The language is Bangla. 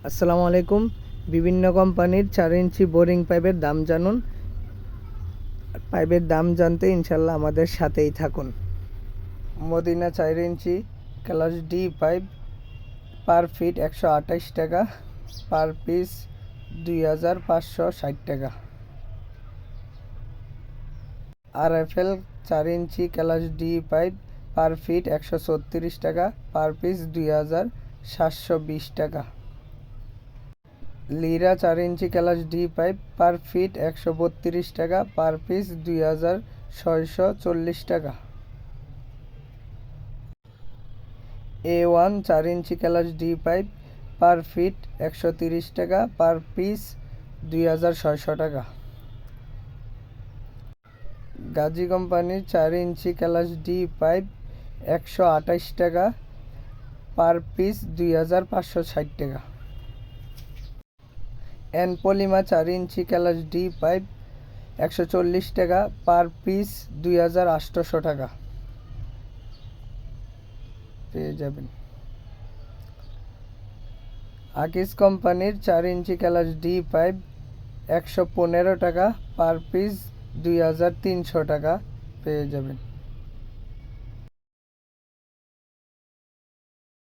আসসালামু আলাইকুম। বিভিন্ন কোম্পানির 4 ইঞ্চি বোরিং পাইপের দাম জানুন। পাইপের দাম জানতে ইনশাল্লাহ আমাদের সাথেই থাকুন। Madina 4 inch class D pipe per feet 128 টাকা, পার পিস 2560 টাকা। RFL 4 inch class D pipe per feet 136 টাকা, পার পিস 2720 টাকা। Lira 4 inch class D pipe per feet 132 টাকা, পার পিস 2640 টাকা। A1 4 inch class D pipe per feet 130 টাকা, পার পিস 2600 টাকা। গাজী কোম্পানির 4 ইঞ্চি ক্লাস ডি পাইপ 128 টাকা, পার পিস 2560 টাকা। এনপলিমা 4 ইঞ্চি ক্লাস ডি পাইপ 140 টাকা, পার পিস 2800 টাকা পেয়ে যাবেন। আকিস কোম্পানির 4 ইঞ্চি ক্লাস ডি পাইপ 115 টাকা, পার পিস 2300 টাকা পেয়ে যাবেন।